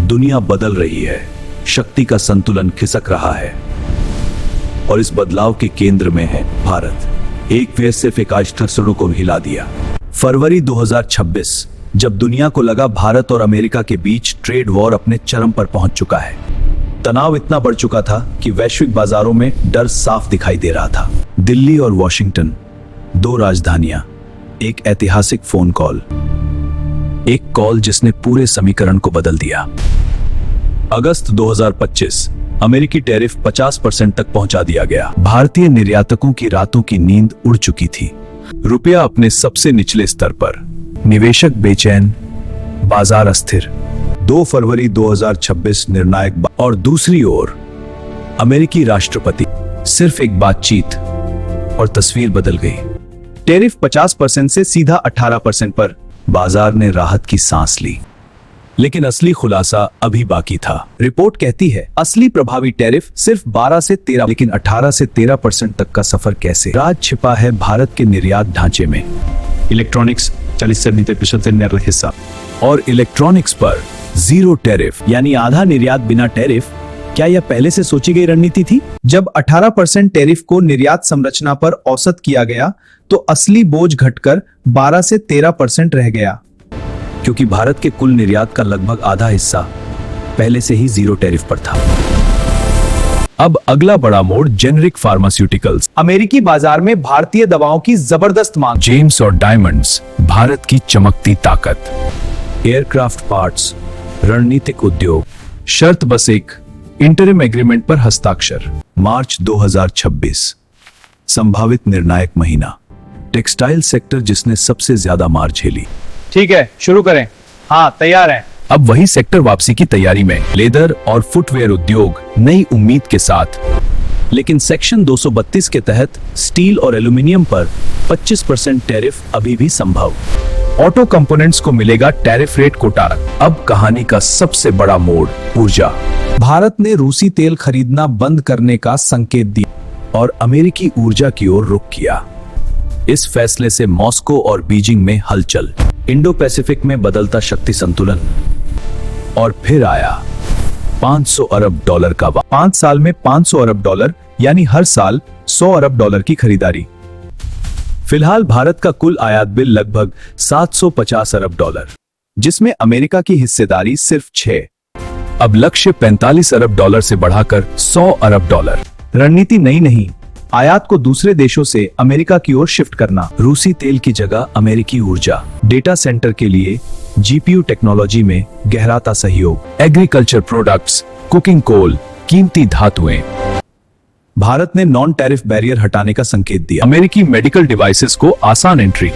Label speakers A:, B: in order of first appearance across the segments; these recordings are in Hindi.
A: दुनिया बदल रही है, शक्ति का संतुलन खिसक रहा है और इस बदलाव के केंद्र में है भारत। एक वेव सिर्फ एक आज ठरसड़ों को हिला दिया। फरवरी 2026, जब दुनिया को लगा भारत और अमेरिका के बीच ट्रेड वॉर अपने चरम पर पहुंच चुका है। तनाव इतना बढ़ चुका था कि वैश्विक बाजारों में डर साफ दिखाई दे रहा था। दिल्ली और वॉशिंगटन, दो राजधानियां, एक ऐतिहासिक फोन कॉल, एक कॉल जिसने पूरे समीकरण को बदल दिया। अगस्त 2025, अमेरिकी टैरिफ 50% तक पहुंचा दिया गया। भारतीय निर्यातकों की रातों की नींद उड़ चुकी थी। रुपया अपने सबसे निचले स्तर पर, निवेशक बेचैन, बाजार अस्थिर। 2 फरवरी 2026 निर्णायक और दूसरी ओर अमेरिकी राष्ट्रपति। सिर्फ एक बातचीत और तस्वीर बदल गई। टैरिफ 50% से सीधा 18% पर। बाजार ने राहत की सांस ली, लेकिन असली खुलासा अभी बाकी था। रिपोर्ट कहती है असली प्रभावी टैरिफ सिर्फ 12 से 13, लेकिन 18 से 13% तक का सफर कैसे? राज छिपा है भारत के निर्यात ढांचे में। इलेक्ट्रॉनिक्स 40 से 90% हिस्सा और इलेक्ट्रॉनिक्स पर जीरो टैरिफ, यानी आधा निर्यात बिना टैरिफ। क्या यह पहले से सोची गई रणनीति थी? जब 18% टैरिफ को निर्यात संरचना पर औसत किया गया तो असली बोझ घटकर 12 से 13% रह गया, क्योंकि भारत के कुल निर्यात का लगभग आधा हिस्सा पहले से ही जीरो टैरिफ पर था। अब अगला बड़ा मोड़ जेनेरिक फार्मास्यूटिकल्स। अमेरिकी बाजार में भारतीय दवाओं की जबरदस्त मांग। जेम्स और डायमंड्स, भारत की चमकती ताकत। एयरक्राफ्ट पार्ट्स, रणनीतिक उद्योग। शर्त बस एक, इंटरिम एग्रीमेंट पर हस्ताक्षर। मार्च 2026, संभावित निर्णायक महीना। टेक्सटाइल सेक्टर जिसने सबसे ज्यादा मार झेली।
B: ठीक है, शुरू करें। हाँ, तैयार हैं।
A: अब वही सेक्टर वापसी की तैयारी में। लेदर और फुटवेयर उद्योग नई उम्मीद के साथ, लेकिन सेक्शन 232 के तहत स्टील और एल्यूमिनियम पर 25% टैरिफ अभी भी संभव। ऑटो कंपोनेंट्स को मिलेगा टैरिफ रेट कोटा। अब कहानी का सबसे बड़ा मोड़, ऊर्जा। भारत ने रूसी तेल खरीदना बंद करने का संकेत दिया और अमेरिकी ऊर्जा की ओर रुख किया। इस फैसले से मॉस्को और बीजिंग में हलचल। इंडो पैसिफिक में बदलता शक्ति संतुलन। और फिर आया $500 अरब का 5 साल में $500 अरब, यानी हर साल $100 अरब की खरीदारी। फिलहाल भारत का कुल आयात बिल लगभग $750 अरब, जिसमें अमेरिका की हिस्सेदारी सिर्फ 6। अब लक्ष्य $45 अरब से बढ़ाकर $100 अरब। रणनीति नई नहीं, आयात को दूसरे देशों से अमेरिका की ओर शिफ्ट करना। रूसी तेल की जगह अमेरिकी ऊर्जा। डेटा सेंटर के लिए जीपीयू टेक्नोलॉजी में गहराता सहयोग। एग्रीकल्चर प्रोडक्ट्स, कुकिंग कोल, कीमती धातुएं। भारत ने नॉन टैरिफ बैरियर हटाने का संकेत दिया। अमेरिकी मेडिकल डिवाइसेस को आसान एंट्री।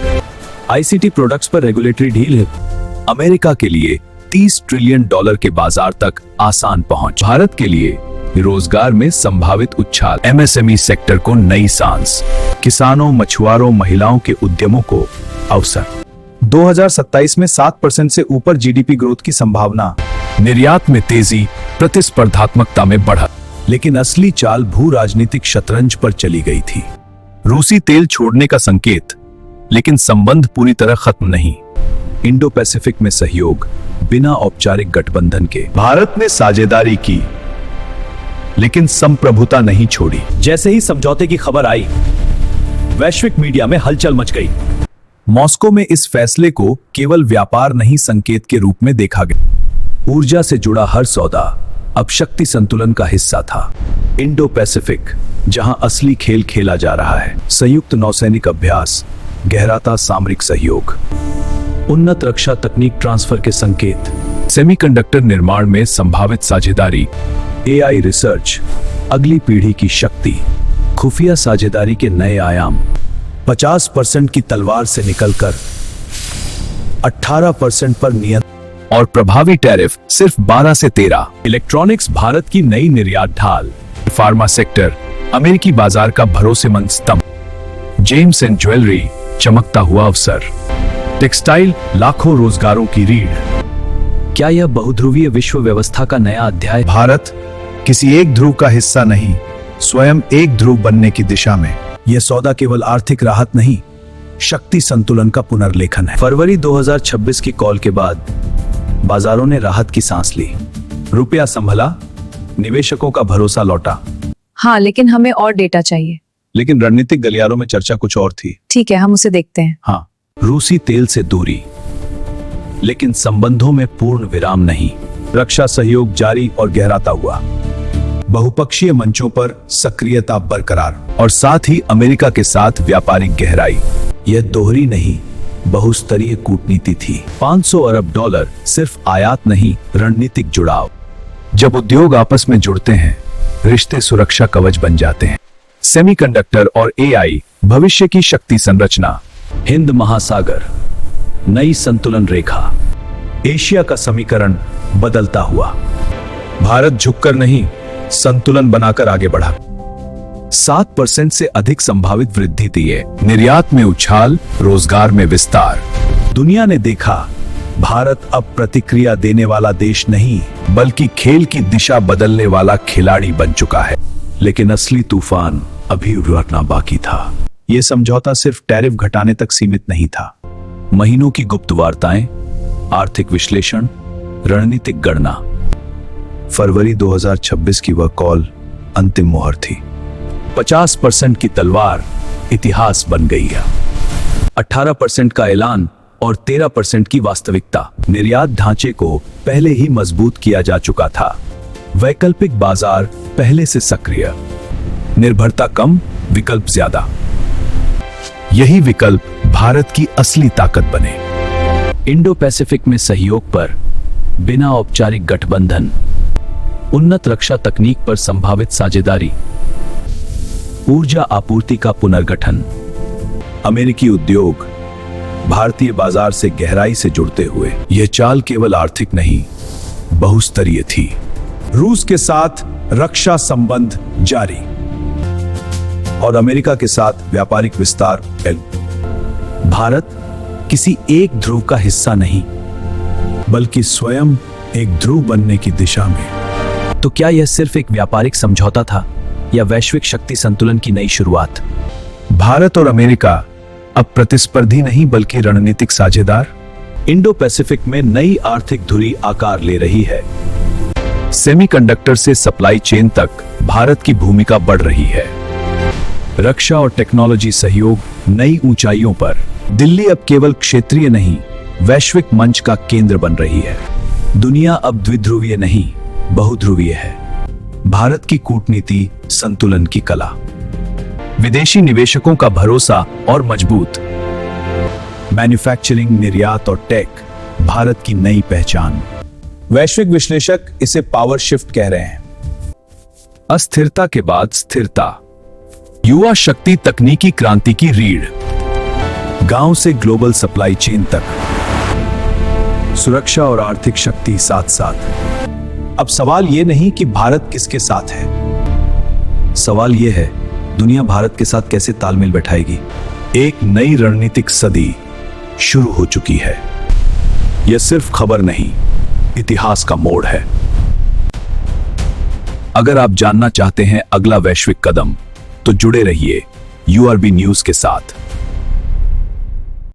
A: आईसीटी प्रोडक्ट्स पर रेगुलेटरी ढील है। अमेरिका के लिए $30 ट्रिलियन के बाजार तक आसान पहुंच। भारत के लिए रोजगार में संभावित उछाल। एमएसएमई सेक्टर को नई सांस। किसानों, मछुआरों, महिलाओं के उद्यमों को अवसर। 2027 में 7% से ऊपर जीडीपी ग्रोथ की संभावना। निर्यात में तेजी, प्रतिस्पर्धात्मकता में बढ़त। लेकिन असली चाल भू राजनीतिक शतरंज पर चली गई थी। रूसी तेल छोड़ने का संकेत, लेकिन संबंध पूरी तरह खत्म नहीं। इंडो पैसिफिक में सहयोग बिना औपचारिक गठबंधन के। भारत ने साझेदारी की, लेकिन संप्रभुता नहीं छोड़ी। जैसे ही समझौते की खबर आई, वैश्विक मीडिया में हलचल मच गई। मॉस्को में इस फैसले को केवल व्यापार नहीं, संकेत के रूप में देखा गया। ऊर्जा से जुड़ा हर सौदा अब शक्ति संतुलन का हिस्सा था। इंडो पैसिफिक, जहां असली खेल खेला जा रहा है। संयुक्त नौसैनिक अभ्यास, गहराता सामरिक सहयोग, उन्नत रक्षा तकनीक ट्रांसफर के संकेत। सेमीकंडक्टर निर्माण में संभावित साझेदारी। एआई रिसर्च, अगली पीढ़ी की शक्ति। खुफिया साझेदारी के नए आयाम। 50% की तलवार से निकलकर 18% पर नियंत्रण और प्रभावी टैरिफ सिर्फ 12 से 13। इलेक्ट्रॉनिक्स भारत की नई निर्यात ढाल। फार्मा सेक्टर, अमेरिकी बाजार का भरोसेमंद स्तंभ। जेम्स एंड ज्वेलरी, चमकता हुआ अवसर। टेक्सटाइल, लाखों रोजगारों की रीढ़। क्या यह बहुध्रुवीय विश्व व्यवस्था का नया अध्याय? भारत किसी एक ध्रुव का हिस्सा नहीं, स्वयं एक ध्रुव बनने की दिशा में। यह सौदा केवल आर्थिक राहत नहीं, शक्ति संतुलन का पुनर्लेखन है। फरवरी 2026 की कॉल के बाद बाजारों ने राहत की सांस ली। रुपया संभला, निवेशकों का भरोसा लौटा।
C: हाँ, लेकिन हमें और डेटा चाहिए।
A: लेकिन रणनीतिक गलियारों में चर्चा कुछ और थी।
C: ठीक है, हम उसे देखते हैं।
A: हाँ, रूसी तेल से दूरी, लेकिन संबंधों में पूर्ण विराम नहीं। रक्षा सहयोग जारी और गहराता हुआ, बहुपक्षीय मंचों पर सक्रियता बरकरार, और साथ ही अमेरिका के साथ व्यापारिक गहराई। यह दोहरी नहीं, बहुस्तरीय कूटनीति थी। 500 अरब डॉलर सिर्फ आयात नहीं, रणनीतिक जुड़ाव। जब उद्योग आपस में जुड़ते हैं, रिश्ते सुरक्षा कवच बन जाते हैं। सेमीकंडक्टर और एआई, भविष्य की शक्ति संरचना। हिंद महासागर, नई संतुलन रेखा। एशिया का समीकरण बदलता हुआ। भारत झुककर नहीं, संतुलन बनाकर आगे बढ़ा। 7% से अधिक संभावित वृद्धि दिए, निर्यात में उछाल, रोजगार में विस्तार। दुनिया ने देखा, भारत अब प्रतिक्रिया देने वाला देश नहीं, बल्कि खेल की दिशा बदलने वाला खिलाड़ी बन चुका है। लेकिन असली तूफान अभी उभरना बाकी था। यह समझौता सिर्फ टैरिफ घटाने तक सीमित नहीं था। महीनों की गुप्त वार्ताएं, आर्थिक विश्लेषण, रणनीतिक गणना। फरवरी 2026 की वह कॉल अंतिम मोहर थी। 50% की तलवार इतिहास बन गई है। 18% का ऐलान और 13% की वास्तविकता। निर्यात ढांचे को पहले ही मजबूत किया जा चुका था। वैकल्पिक बाजार पहले से सक्रिय। निर्भरता कम, विकल्प ज्यादा। यही विकल्प भारत की असली ताकत बने। इंडो पैसिफिक में सहयोग पर बिना औपचारिक गठबंधन, उन्नत रक्षा तकनीक पर संभावित साझेदारी, ऊर्जा आपूर्ति का पुनर्गठन। अमेरिकी उद्योग भारतीय बाजार से गहराई से जुड़ते हुए, यह चाल केवल आर्थिक नहीं, बहुस्तरीय थी। रूस के साथ रक्षा संबंध जारी और अमेरिका के साथ व्यापारिक विस्तार। भारत किसी एक ध्रुव का हिस्सा नहीं, बल्कि स्वयं एक ध्रुव बनने की दिशा में। तो क्या यह सिर्फ एक व्यापारिक समझौता था या वैश्विक शक्ति संतुलन की नई शुरुआत? भारत और अमेरिका अब प्रतिस्पर्धी नहीं, बल्कि रणनीतिक साझेदार। इंडो पैसिफिक में नई आर्थिक धुरी आकार ले रही है। सेमीकंडक्टर से सप्लाई चेन तक भारत की भूमिका बढ़ रही है। रक्षा और टेक्नोलॉजी सहयोग नई ऊंचाइयों पर। दिल्ली अब केवल क्षेत्रीय नहीं, वैश्विक मंच का केंद्र बन रही है। दुनिया अब द्विध्रुवीय नहीं, बहुध्रुवीय है। भारत की कूटनीति, संतुलन की कला। विदेशी निवेशकों का भरोसा और मजबूत। मैन्युफैक्चरिंग, निर्यात और टेक, भारत की नई पहचान। वैश्विक विश्लेषक इसे पावर शिफ्ट कह रहे हैं। अस्थिरता के बाद स्थिरता। युवा शक्ति, तकनीकी क्रांति की रीढ़। गांव से ग्लोबल सप्लाई चेन तक, सुरक्षा और आर्थिक शक्ति साथ साथ। अब सवाल यह नहीं कि भारत किसके साथ है, सवाल यह है दुनिया भारत के साथ कैसे तालमेल बैठाएगी। एक नई रणनीतिक सदी शुरू हो चुकी है। यह सिर्फ खबर नहीं, इतिहास का मोड़ है। अगर आप जानना चाहते हैं अगला वैश्विक कदम, तो जुड़े रहिए URB न्यूज के साथ।